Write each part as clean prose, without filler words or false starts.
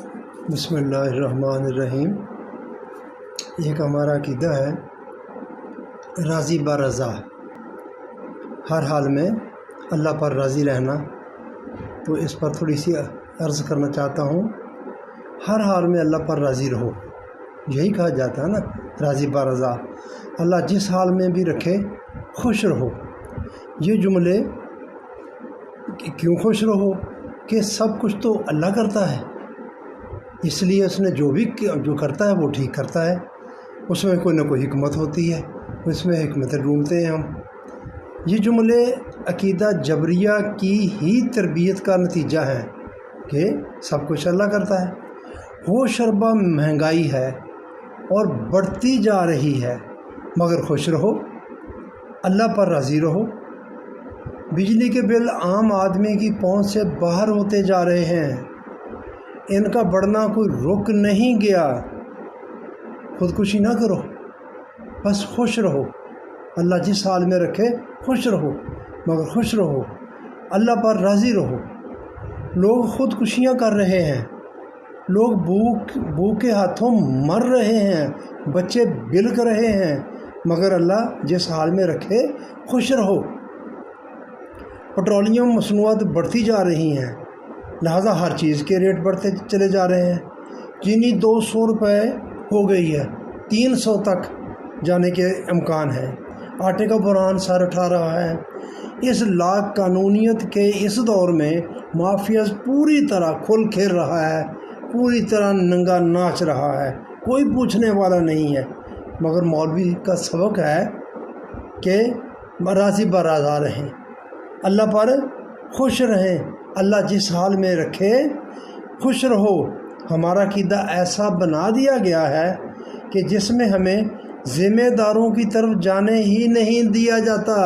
بسم اللہ الرحمن الرحیم۔ ایک ہمارا عقیدہ ہے راضی برضا، ہر حال میں اللہ پر راضی رہنا۔ تو اس پر تھوڑی سی عرض کرنا چاہتا ہوں، ہر حال میں اللہ پر راضی رہو، یہی کہا جاتا ہے نا، راضی برضا۔ اللہ جس حال میں بھی رکھے خوش رہو۔ یہ جملے کیوں خوش رہو کہ سب کچھ تو اللہ کرتا ہے، اس لیے اس نے جو کرتا ہے وہ ٹھیک کرتا ہے، اس میں کوئی نہ کوئی حکمت ہوتی ہے، اس میں حکمتیں ڈھونڈتے ہیں ہم۔ یہ جملے عقیدہ جبریہ کی ہی تربیت کا نتیجہ ہے کہ سب کچھ اللہ کرتا ہے۔ ہوش اربا مہنگائی ہے اور بڑھتی جا رہی ہے، مگر خوش رہو، اللہ پر راضی رہو۔ بجلی کے بل عام آدمی کی پہنچ سے باہر ہوتے جا رہے ہیں، ان کا بڑھنا کوئی رک نہیں گیا۔ خودکشی نہ کرو، بس خوش رہو۔ اللہ جس حال میں رکھے خوش رہو، مگر خوش رہو، اللہ پر راضی رہو۔ لوگ خودکشیاں کر رہے ہیں، لوگ بھوک کے ہاتھوں مر رہے ہیں، بچے بلک رہے ہیں، مگر اللہ جس حال میں رکھے خوش رہو۔ پیٹرولیم مصنوعات بڑھتی جا رہی ہیں، لہٰذا ہر چیز کے ریٹ بڑھتے چلے جا رہے ہیں۔ چینی 200 روپے ہو گئی ہے، 300 تک جانے کے امکان ہے۔ آٹے کا بحران سر اٹھا رہا ہے۔ اس لا قانونیت کے اس دور میں مافیاز پوری طرح کھل کھیل رہا ہے، پوری طرح ننگا ناچ رہا ہے، کوئی پوچھنے والا نہیں ہے۔ مگر مولوی کا سبق ہے کہ راضی برضا رہیں، اللہ پر خوش رہیں، اللہ جس حال میں رکھے خوش رہو۔ ہمارا عقیدہ ایسا بنا دیا گیا ہے کہ جس میں ہمیں ذمہ داروں کی طرف جانے ہی نہیں دیا جاتا،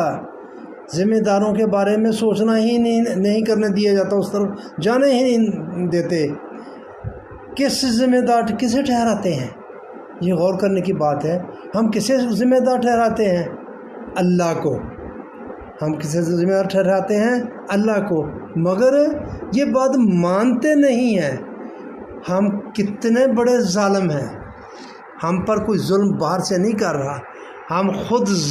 ذمہ داروں کے بارے میں سوچنا ہی نہیں کرنے دیا جاتا، اس طرف جانے ہی نہیں دیتے۔ کس ذمہ دار کسے ٹھہراتے ہیں؟ یہ غور کرنے کی بات ہے۔ ہم کسے ذمہ دار ٹھہراتے ہیں؟ اللہ کو۔ ہم کسے ذمہ دار ٹھہراتے ہیں؟ اللہ کو، مگر یہ بات مانتے نہیں ہیں۔ ہم کتنے بڑے ظالم ہیں، ہم پر کوئی ظلم باہر سے نہیں کر رہا، ہم خود